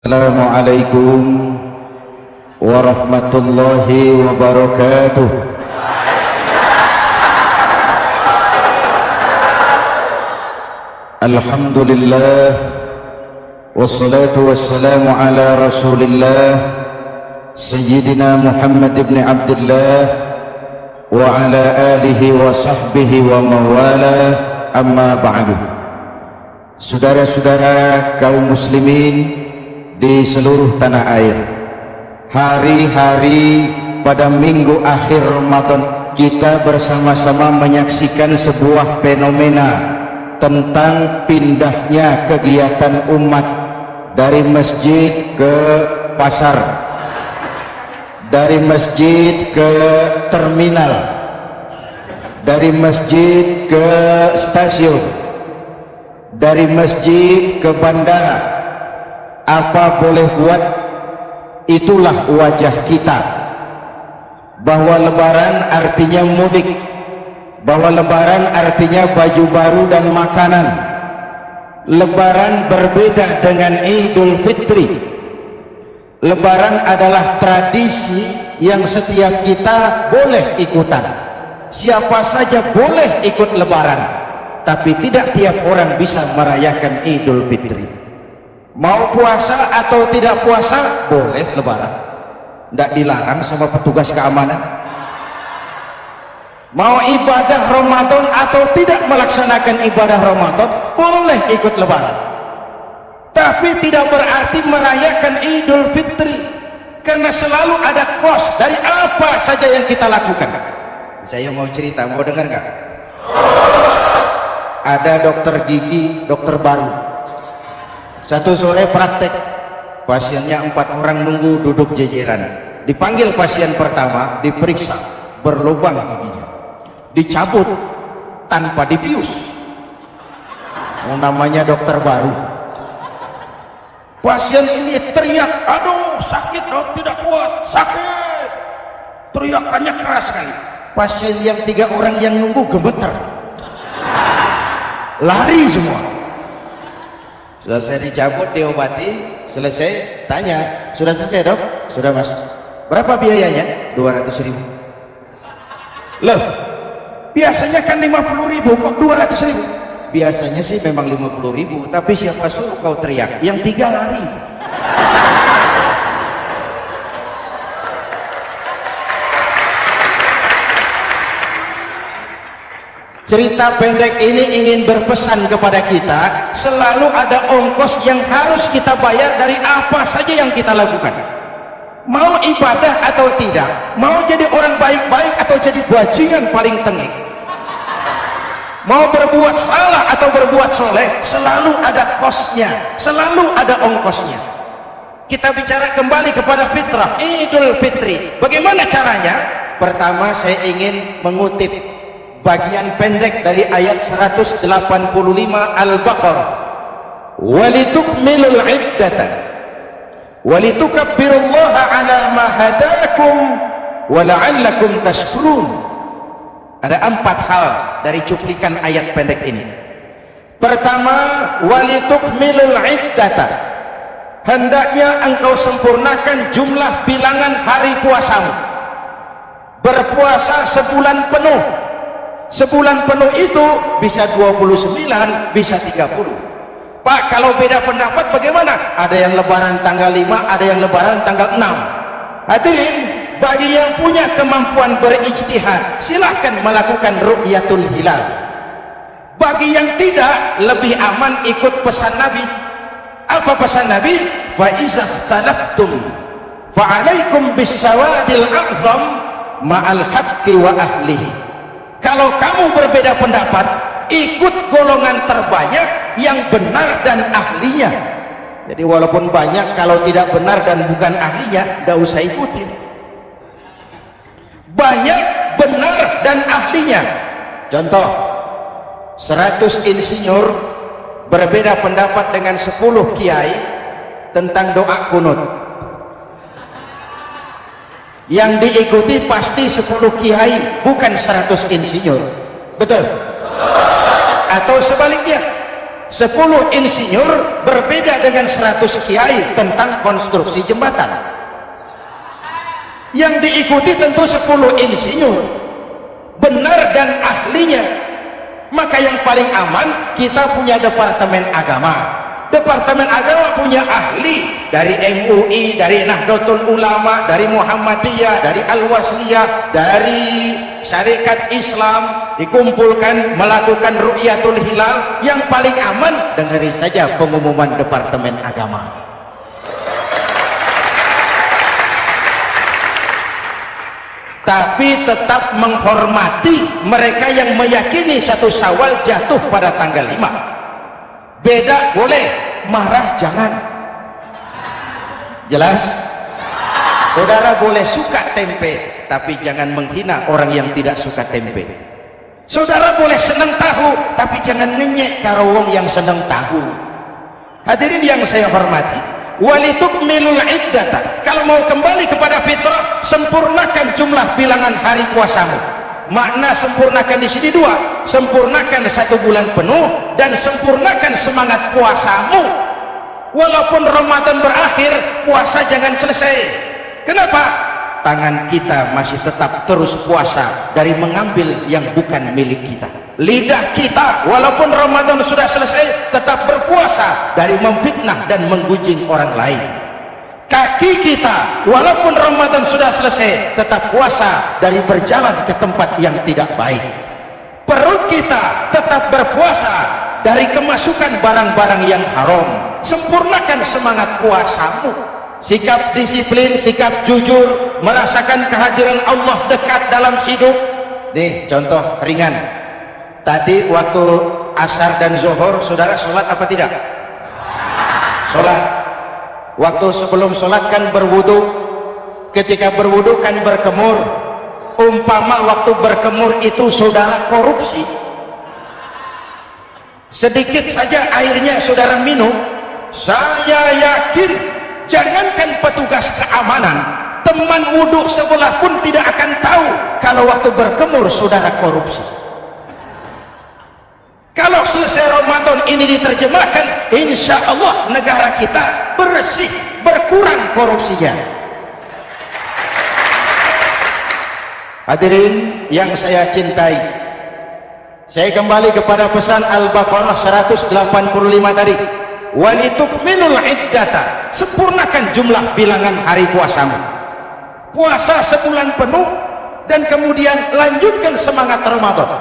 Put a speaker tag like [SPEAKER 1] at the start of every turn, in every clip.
[SPEAKER 1] Assalamualaikum warahmatullahi wabarakatuh. Alhamdulillah wassalatu wassalamu ala rasulillah Sayyidina Muhammad ibn Abdullah wa ala alihi wa sahbihi wa mawala, amma ba'du. Saudara-saudara kaum muslimin di seluruh tanah air, hari-hari pada minggu akhir Ramadan kita bersama-sama menyaksikan sebuah fenomena tentang pindahnya kegiatan umat dari masjid ke pasar, dari masjid ke terminal, dari masjid ke stasiun, dari masjid ke bandara. Apa boleh buat, itulah wajah kita, bahwa lebaran artinya mudik, bahwa lebaran artinya baju baru dan makanan. Lebaran berbeda dengan Idul Fitri. Lebaran adalah tradisi yang setiap kita boleh ikutan. Siapa saja boleh ikut lebaran, tapi tidak tiap orang bisa merayakan Idul Fitri. Mau puasa atau tidak puasa boleh lebaran, tidak dilarang sama petugas keamanan. Mau ibadah Ramadan atau tidak melaksanakan ibadah Ramadan boleh ikut lebaran, tapi tidak berarti merayakan Idul Fitri, karena selalu ada kos dari apa saja yang kita lakukan. Saya mau cerita, mau dengar nggak? Ada dokter gigi, dokter baru. Satu sore praktek, pasiennya 4 orang nunggu duduk jejeran. Dipanggil pasien pertama, diperiksa, berlubang giginya, dicabut tanpa dibius. Namanya dokter baru. Pasien ini teriak, aduh sakit dok, tidak kuat, sakit. Teriakannya keras sekali. Pasien yang 3 orang yang nunggu gemeter, lari semua. Selesai dicabut, diobati, selesai, tanya, sudah selesai dok? Sudah mas. Berapa biayanya? 200.000. Loh, biasanya kan 50.000, kok 200.000? Biasanya sih memang 50.000, tapi siapa suruh kau teriak? Yang 3 lari. Cerita pendek ini ingin berpesan kepada kita, selalu ada ongkos yang harus kita bayar dari apa saja yang kita lakukan. Mau ibadah atau tidak, mau jadi orang baik-baik atau jadi bajingan paling tengik, mau berbuat salah atau berbuat soleh, selalu ada kosnya, selalu ada ongkosnya. Kita bicara kembali kepada fitrah, Idul Fitri. Bagaimana caranya? Pertama, saya ingin mengutip bagian pendek dari ayat 185 Al-Baqarah. Walitukmilul iddata walitukabbirullaha ala ma hadakum wala'allakum tashkurun. Ada 4 hal dari cuplikan ayat pendek ini. Pertama, walitukmilul iddata, hendaknya engkau sempurnakan jumlah bilangan hari puasamu. Berpuasa sebulan penuh. Sebulan penuh itu bisa 29, bisa 30. Pak, kalau beda pendapat bagaimana? Ada yang lebaran tanggal 5, ada yang lebaran tanggal 6. Hadirin, bagi yang punya kemampuan berijtihad, silahkan melakukan ru'yatul hilal. Bagi yang tidak, lebih aman ikut pesan Nabi. Apa pesan Nabi? Fa iza talaftum fa alaikum bisawadil a'zam ma'al haqqi wa ahlihi. Kalau kamu berbeda pendapat, ikut golongan terbanyak yang benar dan ahlinya. Jadi walaupun banyak, kalau tidak benar dan bukan ahlinya, tidak usah ikutin. Banyak, benar dan ahlinya. Contoh, 100 insinyur berbeda pendapat dengan 10 kiai tentang doa kunut. Yang diikuti pasti 10 kiai, bukan 100 insinyur. Betul? Atau sebaliknya, 10 insinyur berbeda dengan 100 kiai tentang konstruksi jembatan. Yang diikuti tentu 10 insinyur benar dan ahlinya. Maka yang paling aman kita punya Departemen Agama. Departemen Agama punya ahli dari MUI, dari Nahdlatul Ulama, dari Muhammadiyah, dari Al-Wasliyah, dari Syarikat Islam, dikumpulkan melakukan Ru'yatul Hilal. Yang paling aman, dengari saja pengumuman Departemen Agama. Tapi tetap menghormati mereka yang meyakini 1 Syawal jatuh pada tanggal 5. Beda boleh, marah jangan. Jelas? Saudara boleh suka tempe, tapi jangan menghina orang yang tidak suka tempe. Saudara boleh senang tahu, tapi jangan ngenyek karo wong yang senang tahu. Hadirin yang saya hormati, walitukmilul iddata. Kalau mau kembali kepada fitrah, sempurnakan jumlah bilangan hari puasamu. Makna sempurnakan di sini 2, sempurnakan 1 bulan penuh dan sempurnakan semangat puasamu. Walaupun Ramadan berakhir, puasa jangan selesai. Kenapa? Tangan kita masih tetap terus puasa dari mengambil yang bukan milik kita. Lidah kita walaupun Ramadan sudah selesai tetap berpuasa dari memfitnah dan menggunjing orang lain. Kaki kita walaupun Ramadan sudah selesai tetap puasa dari berjalan ke tempat yang tidak baik. Perut kita tetap berpuasa dari kemasukan barang-barang yang haram. Sempurnakan semangat puasamu. Sikap disiplin, sikap jujur, merasakan kehadiran Allah dekat dalam hidup. Nih contoh ringan. Tadi waktu asar dan zuhur saudara sholat apa tidak? Sholat. Waktu sebelum sholat kan berwudu. Ketika berwudu kan berkemur. Umpama waktu berkemur itu saudara korupsi, sedikit saja airnya saudara minum, saya yakin jangankan petugas keamanan, teman wudu sebelah pun tidak akan tahu kalau waktu berkemur saudara korupsi. Kalau selesai Ramadan ini diterjemahkan, insya Allah negara kita bersih, berkurang korupsinya. Hadirin yang saya cintai, saya kembali kepada pesan Al-Baqarah 185 tadi. Walitukmilul iddata, sempurnakan jumlah bilangan hari puasamu. Puasa sebulan penuh dan kemudian lanjutkan semangat Ramadan.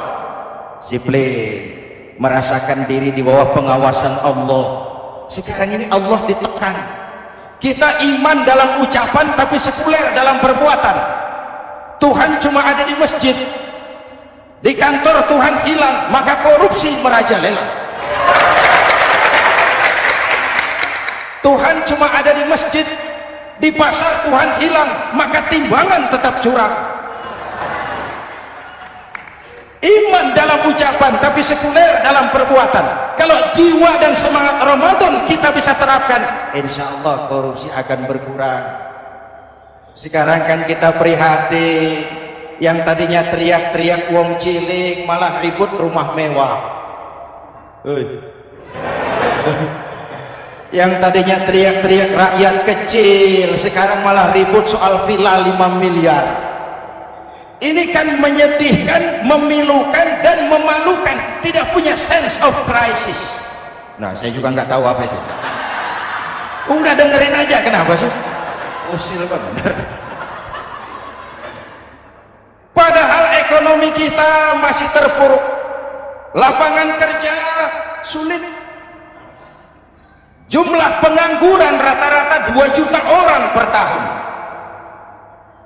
[SPEAKER 1] Disiplin, merasakan diri di bawah pengawasan Allah. Sekarang ini Allah ditekan. Kita iman dalam ucapan tapi sekuler dalam perbuatan. Tuhan cuma ada di masjid, di kantor Tuhan hilang, maka korupsi merajalela. Tuhan cuma ada di masjid, di pasar Tuhan hilang, maka timbangan tetap curang. Iman dalam ucapan tapi sekuler dalam perbuatan. Kalau jiwa dan semangat Ramadan kita bisa terapkan, insya Allah korupsi akan berkurang. Sekarang kan kita prihatin, yang tadinya teriak-teriak wong cilik malah ribut rumah mewah. Yang tadinya teriak-teriak rakyat kecil sekarang malah ribut soal villa 5 miliar. Ini kan menyedihkan, memilukan dan memalukan, tidak punya sense of crisis. Nah, saya juga nggak tahu apa itu. Udah dengerin aja, kenapa sih? Usil benar. Padahal ekonomi kita masih terpuruk, lapangan kerja sulit, jumlah pengangguran rata-rata 2 juta orang per tahun.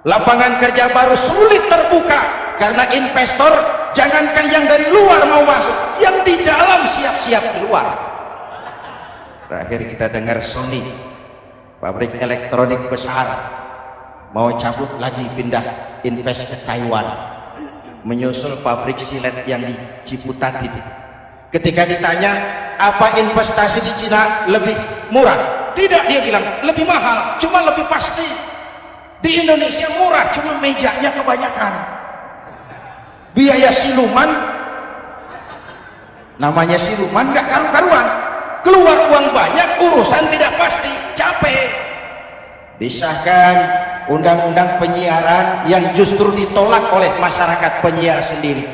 [SPEAKER 1] Lapangan kerja baru sulit terbuka karena investor jangankan yang dari luar mau masuk, yang di dalam siap-siap keluar. Terakhir kita dengar Sony, pabrik elektronik besar, mau cabut lagi pindah invest ke Taiwan, menyusul pabrik silet yang di Ciputat ini. Ketika ditanya apa investasi di Cina lebih murah, tidak, dia bilang lebih mahal, cuma lebih pasti. Di Indonesia murah, cuma mejanya kebanyakan, biaya siluman namanya siluman gak karu-karuan, keluar uang banyak, urusan tidak pasti, capek. Disahkan undang-undang penyiaran yang justru ditolak oleh masyarakat penyiar sendiri.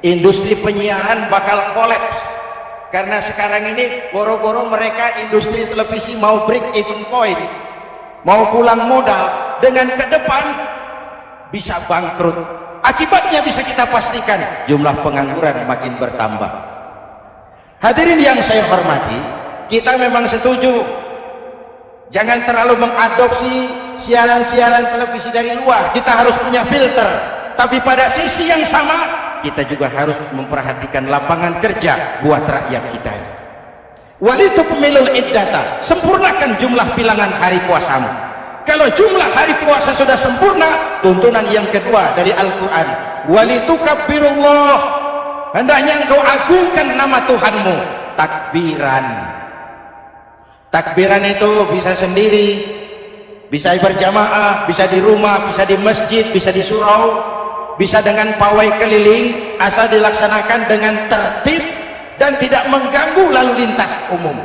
[SPEAKER 1] Industri penyiaran bakal kolaps karena sekarang ini boro-boro mereka industri televisi mau break even point, mau pulang modal, dengan ke depan bisa bangkrut. Akibatnya bisa kita pastikan, jumlah pengangguran makin bertambah. Hadirin yang saya hormati, kita memang setuju jangan terlalu mengadopsi siaran-siaran televisi dari luar, kita harus punya filter. Tapi pada sisi yang sama kita juga harus memperhatikan lapangan kerja buat rakyat kita. Walitu pemilul iddata, sempurnakan jumlah bilangan hari puasamu. Kalau jumlah hari puasa sudah sempurna, tuntunan yang kedua dari Al-Quran, walitukabbirullah, hendaknya engkau agungkan nama Tuhanmu. Takbiran, takbiran itu bisa sendiri, bisa berjamaah, bisa di rumah, bisa di masjid, bisa di surau, bisa dengan pawai keliling, asal dilaksanakan dengan tertib dan tidak mengganggu lalu lintas umum.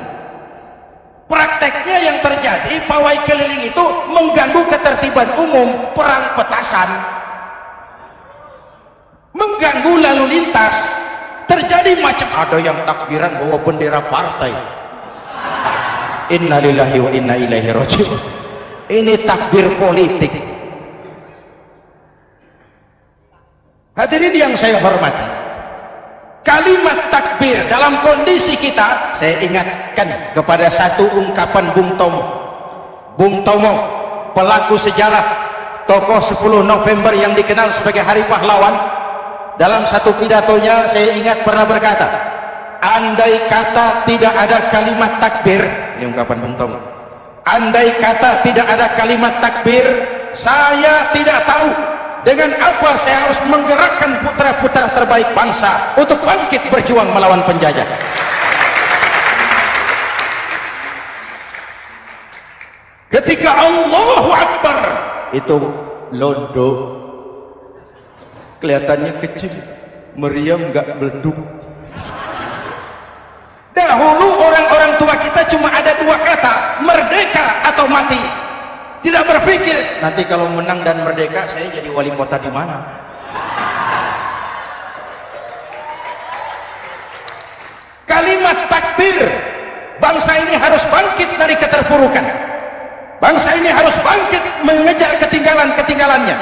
[SPEAKER 1] Prakteknya yang terjadi, pawai keliling itu mengganggu ketertiban umum, perang petasan, mengganggu lalu lintas, terjadi macam ada yang takbiran bawa bendera partai. Innalillahi wa inna ilaihi raji'un. Ini takbir politik. Hadirin yang saya hormati, kalimat takbir dalam kondisi kita, saya ingatkan kepada satu ungkapan Bung Tomo. Bung Tomo, pelaku sejarah, tokoh 10 November yang dikenal sebagai Hari Pahlawan, dalam satu pidatonya saya ingat pernah berkata, andai kata tidak ada kalimat takbir, ini ungkapan Bung Tomo, andai kata tidak ada kalimat takbir, saya tidak tahu dengan apa saya harus menggerakkan putra-putra terbaik bangsa untuk bangkit berjuang melawan penjajah. Ketika Allahu Akbar itu londo, kelihatannya kecil, meriam nggak meleduk. Dahulu orang-orang tua kita cuma ada dua kata, merdeka atau mati. Tidak berpikir nanti kalau menang dan merdeka saya jadi wali kota di mana. Kalimat takbir, bangsa ini harus bangkit dari keterpurukan. Bangsa ini harus bangkit mengejar ketinggalan-ketinggalannya.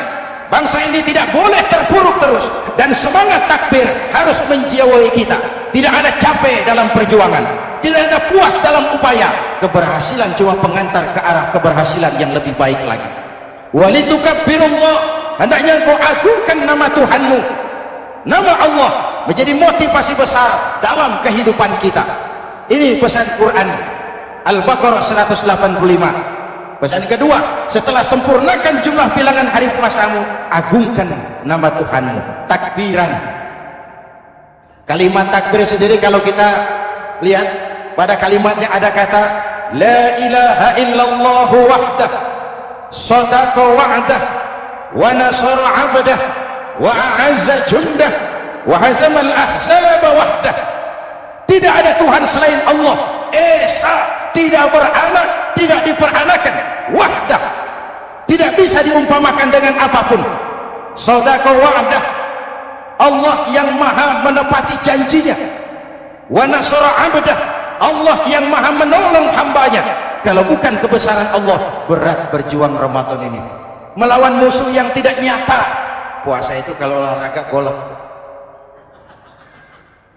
[SPEAKER 1] Bangsa ini tidak boleh terpuruk terus, dan semangat takbir harus menjiwai kita. Tidak ada capek dalam perjuangan, tidak ada puas dalam upaya. Keberhasilan cuma pengantar ke arah keberhasilan yang lebih baik lagi. Walitukabbirullah, hendaknya engkau agungkan nama Tuhanmu. Nama Allah menjadi motivasi besar dalam kehidupan kita. Ini pesan Quran Al-Baqarah 185. Pesan kedua, setelah sempurnakan jumlah bilangan hari puasamu, agungkan nama Tuhanmu. Takbiran. Kalimat takbir sendiri kalau kita lihat pada kalimatnya ada kata la ilaha illallah wahdah sadaqa wa'dah wa nasara 'abdah wa a'azza jundah wa hazama al-ahzaba wahdah. Tidak ada Tuhan selain Allah, esa, tidak beranak, tidak diperanakan, wahdah, tidak bisa diumpamakan dengan apapun. Sadaqa wa'dah, Allah yang maha menepati janjinya. Wa nasara 'abdah, Allah yang maha menolong hambanya. Kalau bukan kebesaran Allah, berat berjuang Ramadan ini melawan musuh yang tidak nyata. Puasa itu kalau olahraga golok,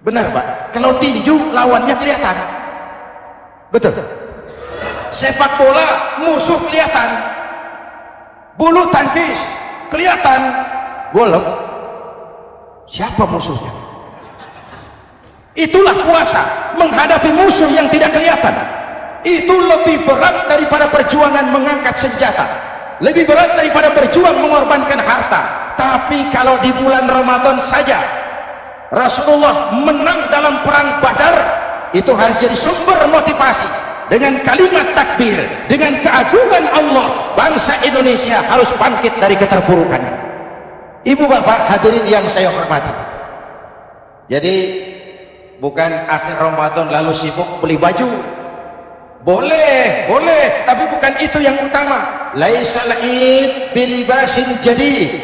[SPEAKER 1] benar Pak? Kalau tinju lawannya kelihatan, betul. Sepak bola musuh kelihatan, bulu tangkis kelihatan, golok siapa musuhnya? Itulah puasa, menghadapi musuh yang tidak kelihatan. Itu lebih berat daripada perjuangan mengangkat senjata, lebih berat daripada berjuang mengorbankan harta. Tapi kalau di bulan Ramadan saja Rasulullah menang dalam perang Badar, itu harus jadi sumber motivasi. Dengan kalimat takbir, dengan keagungan Allah, bangsa Indonesia harus bangkit dari keterpurukan. Ibu bapak hadirin yang saya hormati, jadi bukan akhir Ramadan lalu sibuk beli baju. Boleh, boleh, tapi bukan itu yang utama. Laisal id bilibasin jadid,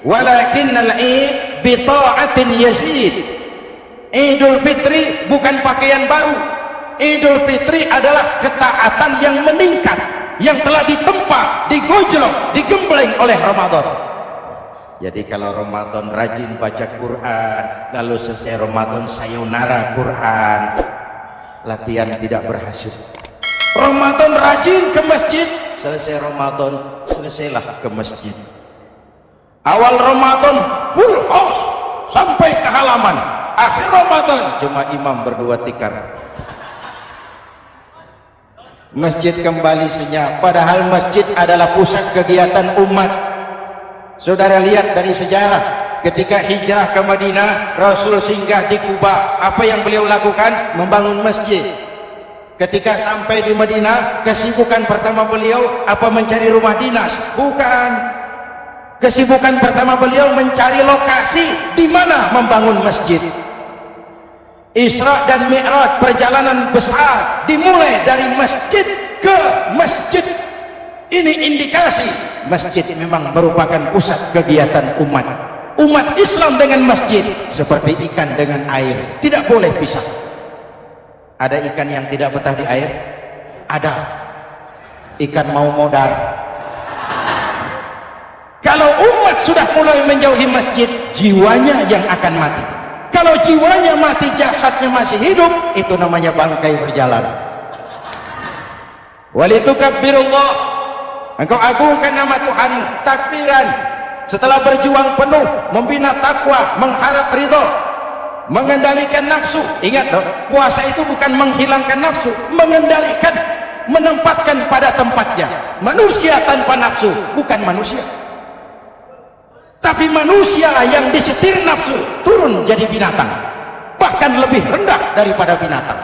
[SPEAKER 1] walakinnal id bi ta'atin yazid. Idul Fitri bukan pakaian baru. Idul Fitri adalah ketaatan yang meningkat, yang telah ditempa, digojlok, digembleng oleh Ramadan. Jadi kalau Ramadan rajin baca Quran, lalu selesai Ramadan sayonara Quran, latihan tidak berhasil. Ramadan rajin ke masjid, selesai Ramadan selesailah ke masjid. Awal Ramadan full house sampai ke halaman, akhir Ramadan cuma imam berdua tikar. Masjid kembali senyap, padahal masjid adalah pusat kegiatan umat. Saudara lihat dari sejarah, ketika hijrah ke Madinah, Rasul singgah di Kuba. Apa yang beliau lakukan? Membangun masjid. Ketika sampai di Madinah, kesibukan pertama beliau apa? Mencari rumah dinas? Bukan. Kesibukan pertama beliau mencari lokasi di mana membangun masjid. Isra dan Mi'raj, perjalanan besar dimulai dari masjid ke masjid. Ini indikasi masjid memang merupakan pusat kegiatan umat. Umat Islam dengan masjid seperti ikan dengan air, tidak boleh pisah. Ada ikan yang tidak betah di air? Ada. Ikan mau modar. Kalau umat sudah mulai menjauhi masjid, jiwanya yang akan mati. Kalau jiwanya mati, jasadnya masih hidup, itu namanya bangkai berjalan. Walitukabbirullah, engkau agungkan nama Tuhan, takbiran. Setelah berjuang penuh, membina takwa, mengharap ridho, mengendalikan nafsu. Ingat loh, puasa itu bukan menghilangkan nafsu, mengendalikan, menempatkan pada tempatnya. Manusia tanpa nafsu bukan manusia, tapi manusia yang disetir nafsu turun jadi binatang, bahkan lebih rendah daripada binatang.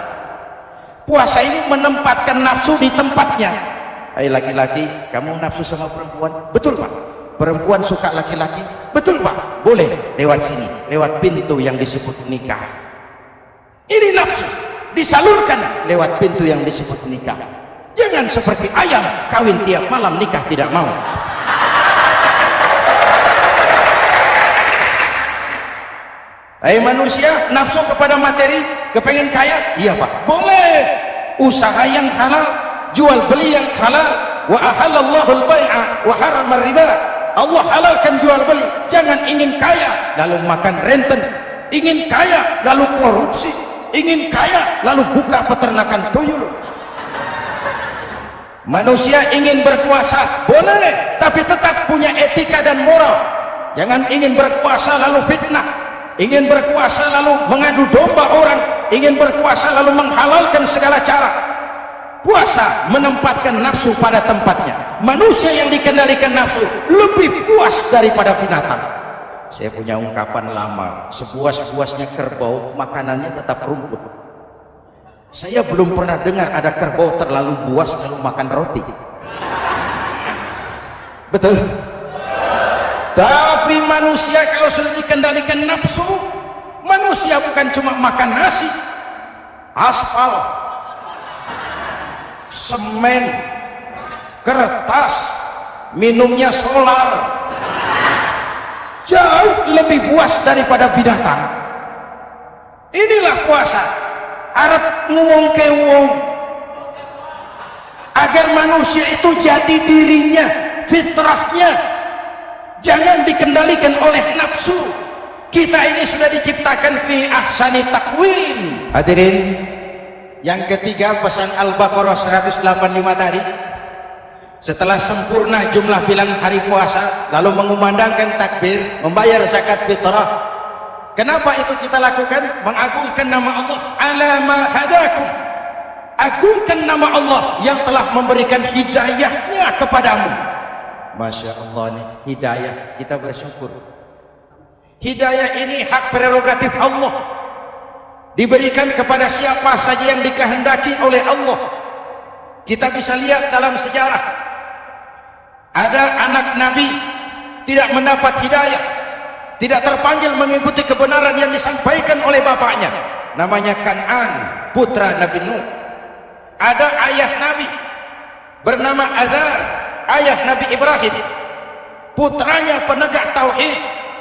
[SPEAKER 1] Puasa ini menempatkan nafsu di tempatnya. Hai laki-laki, kamu nafsu sama perempuan? Betul Pak. Perempuan suka laki-laki? Betul Pak. Boleh lewat sini, lewat pintu yang disebut nikah. Ini nafsu disalurkan lewat pintu yang disebut nikah. Jangan seperti ayam kawin tiap malam, nikah tidak mau. Hai manusia, nafsu kepada materi, kepengen kaya? Iya Pak. Boleh. Usaha yang halal, jual beli yang halal. Wa ahallallahu al-bai'a wa harrama riba. Allah halalkan jual beli. Jangan ingin kaya lalu makan renten, ingin kaya lalu korupsi, ingin kaya lalu buka peternakan tuyul. Manusia ingin berkuasa, boleh, tapi tetap punya etika dan moral. Jangan ingin berkuasa lalu fitnah, ingin berkuasa lalu mengadu domba orang, ingin berkuasa lalu menghalalkan segala cara. Puasa menempatkan nafsu pada tempatnya. Manusia yang dikendalikan nafsu lebih puas daripada binatang. Saya punya ungkapan lama, sepuas-puasnya kerbau, makanannya tetap rumput. Saya belum pernah dengar ada kerbau terlalu puas lalu makan roti. Betul? Tapi manusia kalau sudah dikendalikan nafsu, manusia bukan cuma makan nasi, aspal, semen, kertas, minumnya solar, jauh lebih puas daripada binatang. Inilah puasa, arep nguwong ke wong, agar manusia itu jadi dirinya, fitrahnya, jangan dikendalikan oleh nafsu. Kita ini sudah diciptakan fi ahsani takwim. Hadirin, yang ketiga pesan Al-Baqarah 185 tadi, setelah sempurna jumlah bilang hari puasa, lalu mengumandangkan takbir, membayar zakat fitrah. Kenapa itu kita lakukan? Mengagungkan nama Allah, ala ma hadakum. Agungkan nama Allah yang telah memberikan hidayahnya kepadamu. Masya Allah nih, hidayah, kita bersyukur. Hidayah ini hak prerogatif Allah, diberikan kepada siapa saja yang dikehendaki oleh Allah. Kita bisa lihat dalam sejarah, ada anak Nabi tidak mendapat hidayah, tidak terpanggil mengikuti kebenaran yang disampaikan oleh bapaknya. namanya Kan'an, putra Nabi Nuh. Ada ayah Nabi bernama Azar, ayah Nabi Ibrahim, putranya penegak tauhid,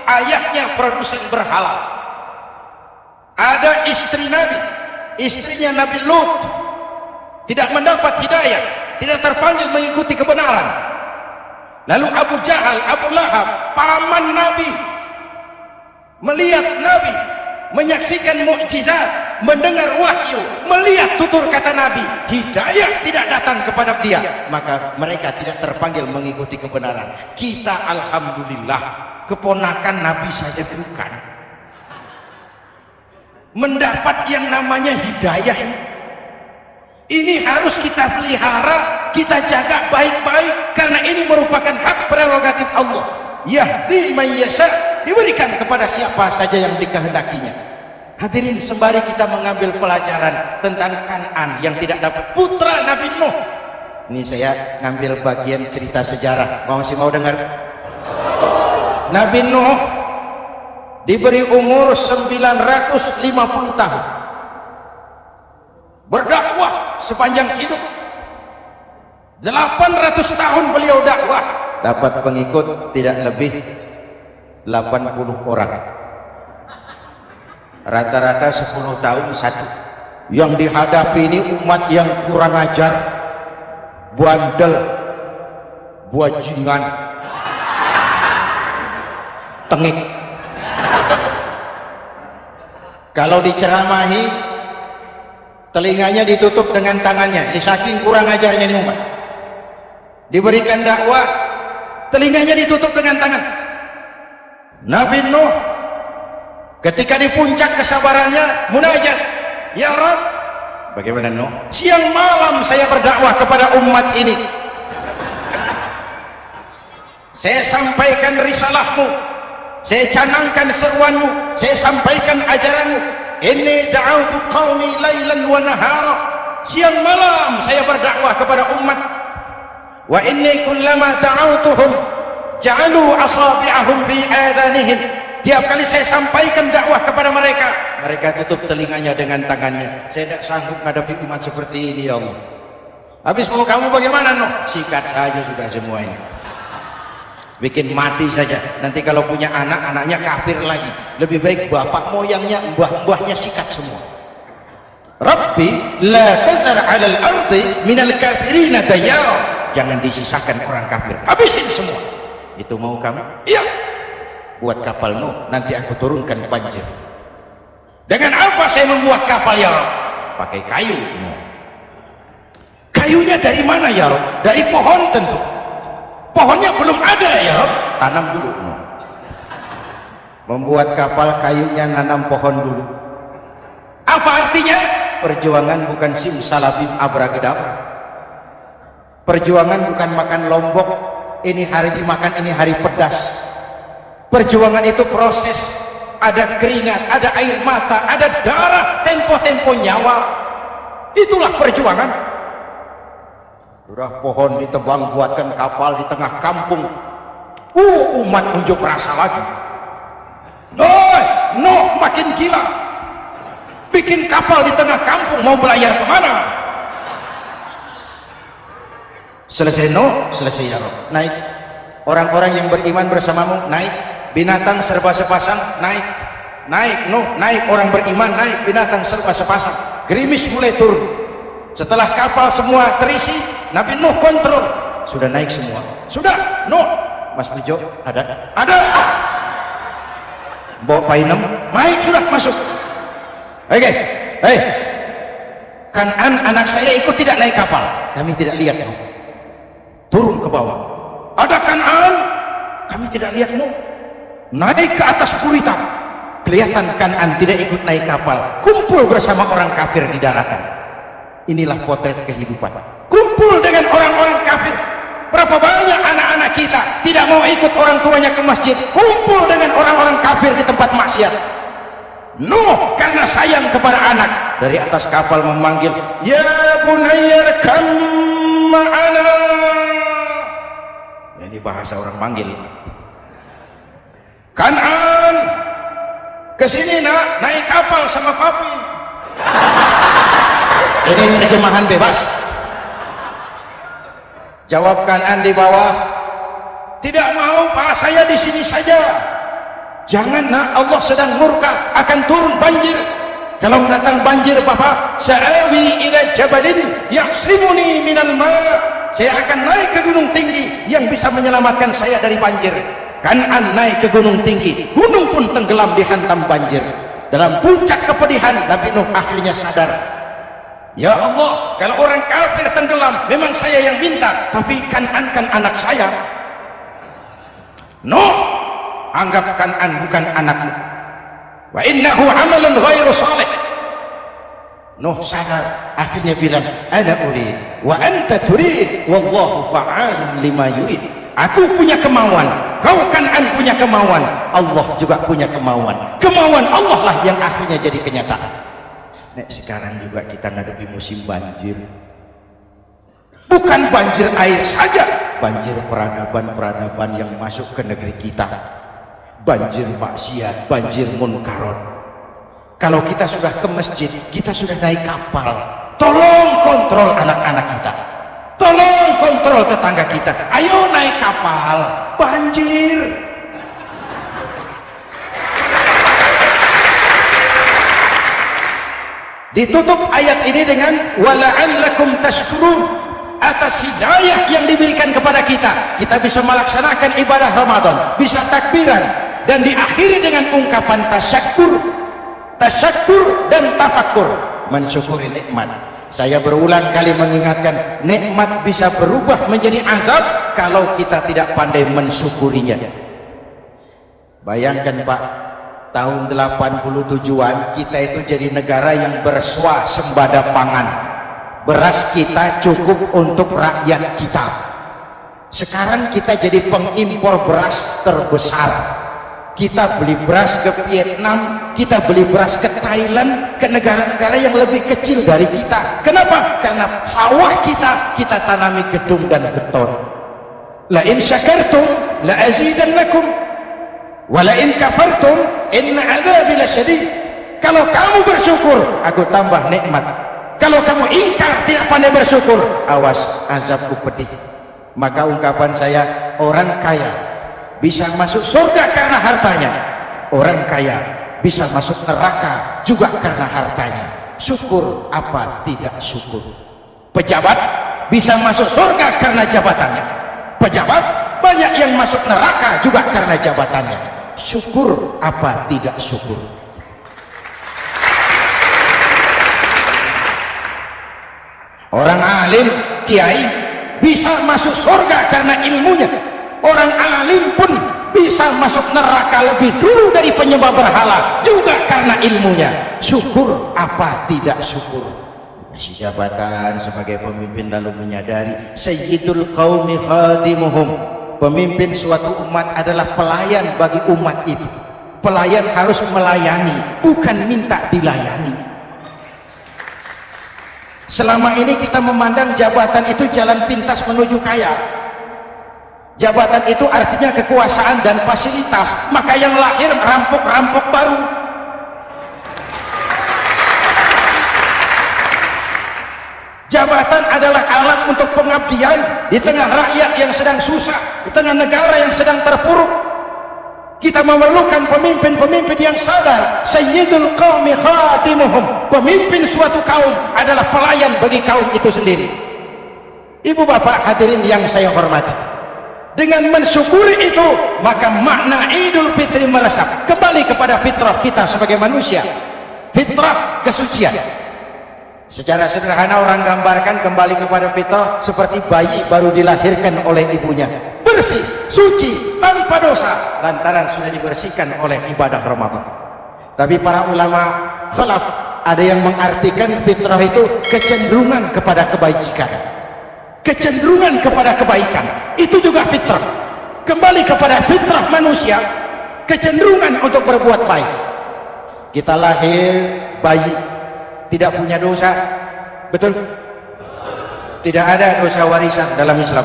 [SPEAKER 1] ayahnya produsen berhala. Ada istri Nabi, istrinya Nabi Lut, tidak mendapat hidayah, tidak terpanggil mengikuti kebenaran. Lalu Abu Jahal, Abu Lahab, paman Nabi, melihat Nabi, menyaksikan mukjizat, mendengar wahyu, melihat tutur kata Nabi, hidayah tidak datang kepada dia, maka mereka tidak terpanggil mengikuti kebenaran. Kita alhamdulillah keponakan Nabi saja bukan, mendapat yang namanya hidayah. Ini harus kita pelihara, kita jaga baik-baik, karena ini merupakan hak prerogatif Allah. Yahdi man yasha, diberikan kepada siapa saja yang dikehendakinya. Hadirin, sembari kita mengambil pelajaran tentang Kan'an yang tidak dapat, putra Nabi Nuh. Ini saya ngambil bagian cerita sejarah. Masih mau dengar? Nabi Nuh diberi umur 950 tahun, berdakwah sepanjang hidup. 800 tahun beliau dakwah, dapat pengikut tidak lebih 80 orang, rata-rata 10 tahun satu. Yang dihadapi ini umat yang kurang ajar, bandel, bajingan, tengik. Kalau diceramahi, telinganya ditutup dengan tangannya. Ini saking kurang ajarnya ini umat. Diberikan dakwah, telinganya ditutup dengan tangan. Nabi Nuh ketika di puncak kesabarannya munajat, ya Rabb, bagaimana Nuh? Siang malam saya berdakwah kepada umat ini, saya sampaikan risalahmu, saya canangkan seruanmu, saya sampaikan ajaranmu. Inni da'autu qaumi lailan wa nahara, siang malam saya berdakwah kepada umat. Wa inni kullama da'autuhum ja'alu asabi'ahum fi adhanihim, tiap kali saya sampaikan dakwah kepada mereka, mereka tutup telinganya dengan tangannya. Saya tidak sanggup menghadapi umat seperti ini, ya Allah. Habis mau kamu bagaimana, Nuh? Sikat saja sudah semua ini, bikin mati saja. Nanti kalau punya anak, anaknya kafir lagi. Lebih baik bapak moyangnya, mbah-mbahnya sikat semua. Rabbi la tazar 'alal ardi minal kafirina dayyara, jangan disisakan orang kafir, habisin semua. Itu mau kamu? Iya. Buat kapal Nuh, nanti aku turunkan banjir. Dengan apa saya membuat kapal, ya Rabb? Pakai kayu. Kayunya dari mana, ya Rabb? Dari pohon tentu. Pohonnya belum ada, ya Rabb. Tanam dulu. Membuat kapal, kayunya nanam pohon dulu. Apa artinya? Perjuangan bukan simsalabim abracadabra. Perjuangan bukan makan lombok, ini hari dimakan, ini hari pedas. Perjuangan itu proses, ada keringat, ada air mata, ada darah, tempo-tempo nyawa. Itulah perjuangan. Sudah pohon ditebang, buatkan kapal di tengah kampung. Umat unjuk rasa lagi. Nuh makin gila, bikin kapal di tengah kampung, mau belayar kemana? Selesai Nuh, selesai ya Rabb. Naik. Orang-orang yang beriman bersamamu naik. Binatang serba sepasang naik. Naik Nuh, naik. Orang beriman naik. Binatang serba sepasang. Gerimis mulai turun. Setelah kapal semua terisi, Nabi Nuh kontrol. Sudah naik semua. Sudah Nuh. Mas Bejo ada? Ada. Bawa painem, naik sudah masuk. Oke, Kan'an anak saya ikut tidak naik kapal. Kami tidak lihat Nuh. Turun ke bawah. Ada Kan'an, kami tidak lihat Nuh. Naik ke atas puritan. Kelihatan Kan'an tidak ikut naik kapal. Kumpul bersama orang kafir di daratan. Inilah potret kehidupan. Kumpul dengan orang-orang kafir. Berapa banyak anak-anak kita tidak mau ikut orang tuanya ke masjid, kumpul dengan orang-orang kafir di tempat maksiat. Nuh karena sayang kepada anak, dari atas kapal memanggil, ya bunayya arkam ma'ana. Ini bahasa orang manggil. Kan'an, kesini nak, naik kapal sama papi. Ini terjemahan bebas. Jawabkan Andi bawah. Tidak mau Pak, saya di sini saja. Jangan nak, Allah sedang murka, akan turun banjir. Kalau datang banjir Bapak, sa'awi ila jabalin ya'simuni minal ma'. Saya akan naik ke gunung tinggi yang bisa menyelamatkan saya dari banjir. Kan'an naik ke gunung tinggi, gunung pun tenggelam dihantam banjir. Dalam puncak kepedihan, Nabi Nuh akhirnya sadar. Ya Allah, kalau orang kafir tenggelam, memang saya yang minta, tapi Kan'an kan anak saya. Nuh, anggap Kan'an bukan anakmu. Wa innahu amalun ghairu salih. Nuh sadar, akhirnya bilang, ana urid wa anta turid wallahu fa'alun lima yurid. Aku punya kemauan, kau Kan'an punya kemauan, Allah juga punya kemauan. Kemauan Allah lah yang akhirnya jadi kenyataan. Nek sekarang juga kita ngadepi musim banjir. Bukan banjir air saja, banjir peradaban-peradaban yang masuk ke negeri kita. Banjir maksiat, banjir munkaron. Kalau kita sudah ke masjid, kita sudah naik kapal. Tolong kontrol anak-anak kita. Tolong kontrol tetangga kita. Ayo naik kapal. Banjir. Ditutup ayat ini dengan wala'allakum tashkurun, atas hidayah yang diberikan kepada kita. Kita bisa melaksanakan ibadah Ramadan, bisa takbiran, dan diakhiri dengan ungkapan tasyakkur. Tasyakkur dan tafakkur, mensyukuri nikmat. Saya berulang kali mengingatkan, nikmat bisa berubah menjadi azab kalau kita tidak pandai mensyukurinya. Bayangkan Pak, tahun 87-an kita itu jadi negara yang berswasembada pangan. Beras kita cukup untuk rakyat kita. Sekarang kita jadi pengimpor beras terbesar. Kita beli beras ke Vietnam, kita beli beras ke Thailand, ke negara-negara yang lebih kecil dari kita. Kenapa? Karena sawah kita tanami gedung dan beton. La in syakartum la azidannakum wa la in kafartum inna adzabi lasyadid. Kalau kamu bersyukur, aku tambah nikmat. Kalau kamu ingkar, tidak pandai bersyukur, awas, azabku pedih. Maka ungkapan saya, orang kaya bisa masuk surga karena hartanya, orang kaya bisa masuk neraka juga karena hartanya. Syukur apa tidak syukur? Pejabat bisa masuk surga karena jabatannya. Pejabat banyak yang masuk neraka juga karena jabatannya. Syukur apa tidak syukur? Orang alim, kiai bisa masuk surga karena ilmunya. Orang alim pun bisa masuk neraka lebih dulu dari penyembah berhala juga karena ilmunya. Syukur apa tidak syukur? Isi jabatan sebagai pemimpin lalu menyadari sayyidul qaumi khadimuhum. Pemimpin suatu umat adalah pelayan bagi umat itu. Pelayan harus melayani, bukan minta dilayani. Selama ini kita memandang jabatan itu jalan pintas menuju kaya. Jabatan itu artinya kekuasaan dan fasilitas, maka yang lahir rampok-rampok baru. Jabatan adalah alat untuk pengabdian di tengah rakyat yang sedang susah, di tengah negara yang sedang terpuruk. Kita memerlukan pemimpin-pemimpin yang sadar sayyidul qaumi khatimuhum. Pemimpin suatu kaum adalah pelayan bagi kaum itu sendiri. Ibu bapak hadirin yang saya hormati, dengan mensyukuri itu, maka makna Idul Fitri meresap kembali kepada fitrah kita sebagai manusia. Fitrah kesucian. Secara sederhana orang gambarkan kembali kepada fitrah seperti bayi baru dilahirkan oleh ibunya. Bersih, suci, tanpa dosa, lantaran sudah dibersihkan oleh ibadah Ramadan. Tapi para ulama khalaf ada yang mengartikan fitrah itu kecenderungan kepada kebajikan. Kecenderungan kepada kebaikan itu juga fitrah. Kembali kepada fitrah manusia, kecenderungan untuk berbuat baik. Kita lahir bayi tidak punya dosa, betul? Tidak ada dosa warisan dalam Islam.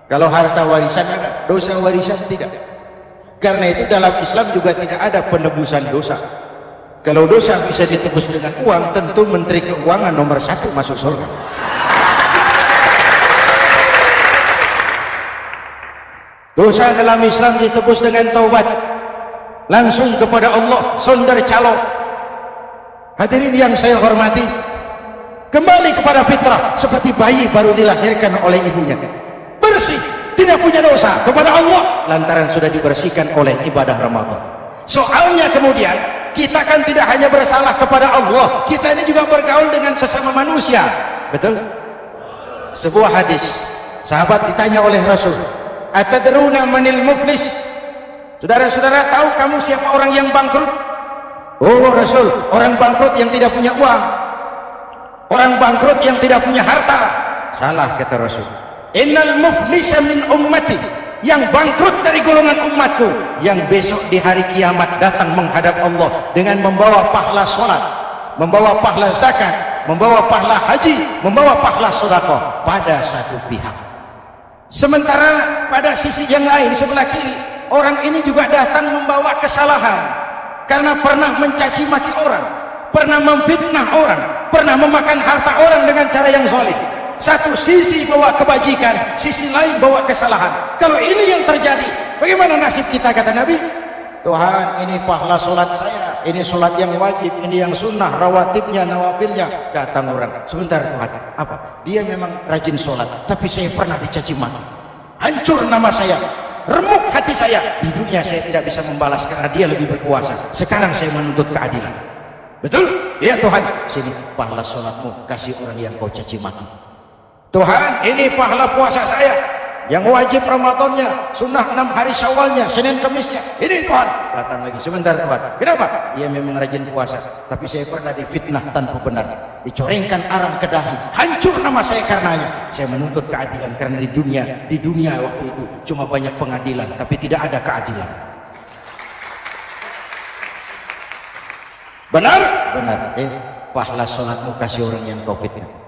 [SPEAKER 1] Kalau harta warisan ada, dosa warisan tidak. Karena itu dalam Islam juga tidak ada penebusan dosa. Kalau dosa bisa ditebus dengan uang, tentu menteri keuangan nomor 1 masuk surga. Dosa dalam Islam ditebus dengan taubat, langsung kepada Allah, sonder calo. Hadirin yang saya hormati, kembali kepada fitrah seperti bayi baru dilahirkan oleh ibunya, bersih, tidak punya dosa kepada Allah lantaran sudah dibersihkan oleh ibadah Ramadan. Soalnya kemudian kita kan tidak hanya bersalah kepada Allah, kita ini juga bergaul dengan sesama manusia. Betul? Sebuah hadis, sahabat ditanya oleh Rasul, atadruna manil muflis? Saudara-saudara tahu kamu siapa orang yang bangkrut? Oh Rasul, orang bangkrut yang tidak punya uang, orang bangkrut yang tidak punya harta. Salah, kata Rasul. Innal muflisa min ummati, yang bangkrut dari golongan umatku, yang besok di hari kiamat datang menghadap Allah dengan membawa pahala sholat, membawa pahala zakat, membawa pahala haji, membawa pahala sedekah pada satu pihak. Sementara pada sisi yang lain, sebelah kiri, orang ini juga datang membawa kesalahan karena pernah mencaci maki orang, pernah memfitnah orang, pernah memakan harta orang dengan cara yang zalim. Satu sisi bawa kebajikan, sisi lain bawa kesalahan. Kalau ini yang terjadi, bagaimana nasib kita? Kata Nabi, Tuhan, ini pahala solat saya, ini solat yang wajib, ini yang sunnah, rawatibnya, nawafilnya. Datang orang, sebentar Tuhan, apa? Dia memang rajin solat, tapi saya pernah dicaci maki, hancur nama saya, remuk hati saya. Di dunia saya tidak bisa membalas karena dia lebih berkuasa. Sekarang saya menuntut keadilan. Betul? Ya Tuhan, sini pahala solatmu, kasih orang yang kau caci maki. Tuhan, ini pahala puasa saya yang wajib Ramadannya, sunnah 6 hari Syawalnya, Senin Kemisnya. Ini Tuhan. Datang lagi, sebentar Tuhan. Kenapa? Ia memang rajin puasa, tapi saya pernah difitnah tanpa benar, dicorengkan arang ke dahi, hancur nama saya karenanya. Saya menuntut keadilan karena di dunia waktu itu cuma banyak pengadilan, tapi tidak ada keadilan. Benar? Benar. Pahala sholatmu kasih orang yang kau fitnah.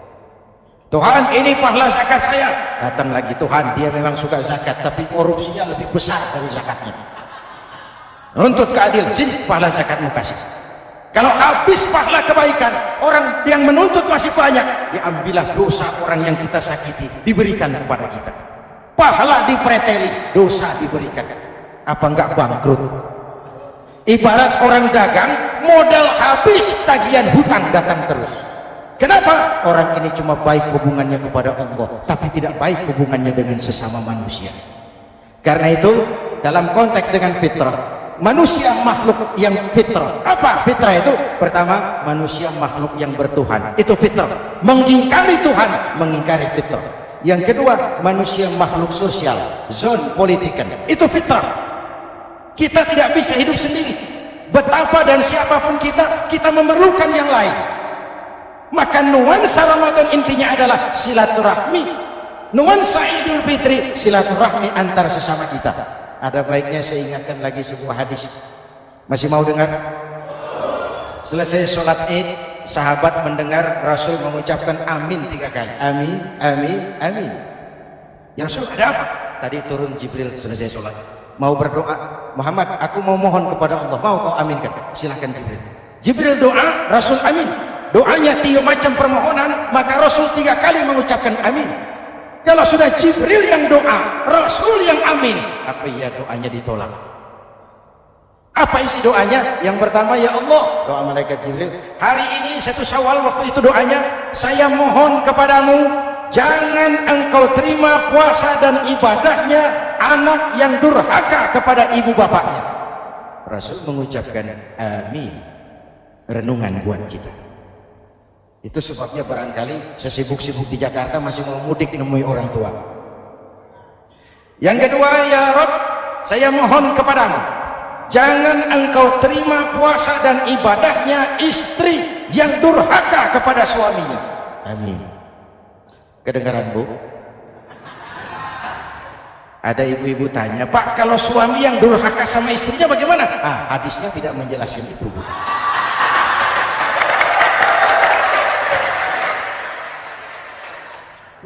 [SPEAKER 1] Tuhan, ini pahala zakat saya. Datang lagi, Tuhan, dia memang suka zakat, tapi korupsinya lebih besar dari zakatnya. Nuntut keadilan, sini pahala zakatmu kasih. Kalau habis pahala kebaikan, orang yang menuntut masih banyak, diambillah dosa orang yang kita sakiti, diberikan kepada kita. Pahala dipreteli, dosa diberikan. Apa enggak bangkrut? Ibarat orang dagang, modal habis, tagihan hutang datang terus. Kenapa? Orang ini cuma baik hubungannya kepada Allah, tapi tidak baik hubungannya dengan sesama manusia. Karena itu, dalam konteks dengan fitrah, manusia makhluk yang fitrah. Apa fitrah itu? Pertama, manusia makhluk yang bertuhan. Itu fitrah. Mengingkari Tuhan, mengingkari fitrah. Yang kedua, manusia makhluk sosial, zon politikan. Itu fitrah. Kita tidak bisa hidup sendiri. Betapa dan siapapun kita memerlukan yang lain. Maka nuansa Ramadan intinya adalah silaturahmi. Nuansa Idul Fitri silaturahmi antar sesama kita. Ada baiknya saya ingatkan lagi sebuah hadis. Masih mau dengar? Selesai sholat Id, sahabat mendengar Rasul mengucapkan amin 3 kali. Amin, amin, amin. Ya Rasul, ada apa? Tadi turun Jibril selesai sholat, mau berdoa. Muhammad, aku mau mohon kepada Allah, mau kau aminkan? Silahkan Jibril. Jibril doa, Rasul amin. Doanya 3 macam permohonan, maka Rasul 3 kali mengucapkan amin. Kalau sudah Jibril yang doa, Rasul yang amin, apa ya doanya ditolak? Apa isi doanya? Yang pertama, ya Allah, doa malaikat Jibril, hari ini 1 Syawal, waktu itu doanya, saya mohon kepadamu, jangan engkau terima puasa dan ibadahnya anak yang durhaka kepada ibu bapaknya. Rasul mengucapkan amin. Renungan buat kita. Itu sebabnya barangkali sesibuk-sibuk di Jakarta masih mau mudik nemui orang tua. Yang kedua, ya Rabb, saya mohon kepadamu, jangan engkau terima puasa dan ibadahnya istri yang durhaka kepada suaminya. Amin. Kedengaran Bu? Ada ibu-ibu tanya, Pak, kalau suami yang durhaka sama istrinya bagaimana? Hadisnya tidak menjelaskan itu, Bu.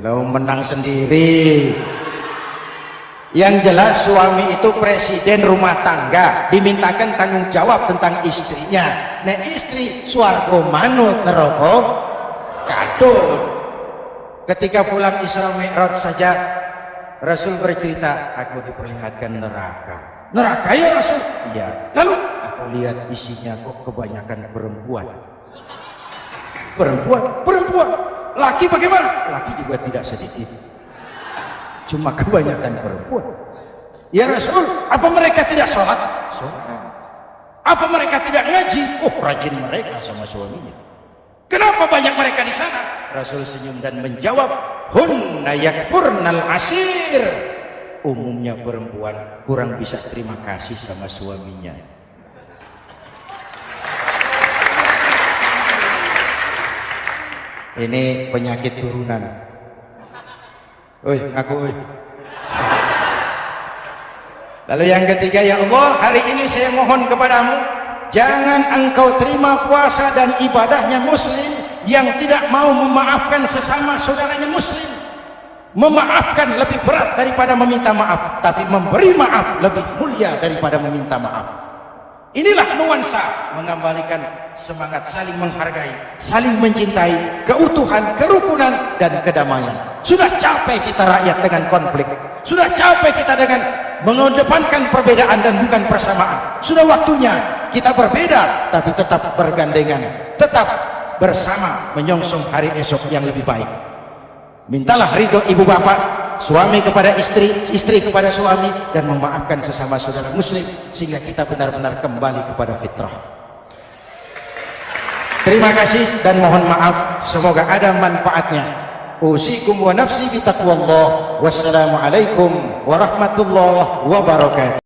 [SPEAKER 1] Lo menang sendiri. Yang jelas suami itu presiden rumah tangga, dimintakan tanggung jawab tentang istrinya. Nah istri swarga manut neraka kadul. Ketika pulang Isra Mi'raj saja Rasul bercerita, aku diperlihatkan neraka. Neraka ya Rasul? Iya. Lalu aku lihat isinya kok kebanyakan perempuan. Perempuan. Laki bagaimana? Laki juga tidak sedikit. Cuma kebanyakan perempuan. Ya Rasul, apa mereka tidak sholat? Sholat. Apa mereka tidak ngaji? Oh, rajin mereka sama suaminya. Kenapa banyak mereka di sana? Rasul senyum dan menjawab, hunna yakfurnal asir. Umumnya perempuan kurang bisa terima kasih sama suaminya. Ini penyakit turunan. Oi, aku oi. Lalu yang ketiga, ya Allah, hari ini saya mohon kepadamu, jangan engkau terima puasa dan ibadahnya muslim yang tidak mau memaafkan sesama saudaranya muslim. Memaafkan lebih berat daripada meminta maaf, tapi memberi maaf lebih mulia daripada meminta maaf. Inilah nuansa mengembalikan semangat saling menghargai, saling mencintai, keutuhan, kerukunan, dan kedamaian. Sudah capek kita rakyat dengan konflik. Sudah capek kita dengan mengedepankan perbedaan dan bukan persamaan. Sudah waktunya kita berbeda, tapi tetap bergandengan, tetap bersama menyongsong hari esok yang lebih baik. Mintalah ridho ibu bapak, suami kepada istri, istri kepada suami, dan memaafkan sesama saudara muslim sehingga kita benar-benar kembali kepada fitrah. Terima kasih dan mohon maaf, semoga ada manfaatnya. Usikum wa nafsi bitaqwallah. Wassalamualaikum warahmatullahi wabarakatuh.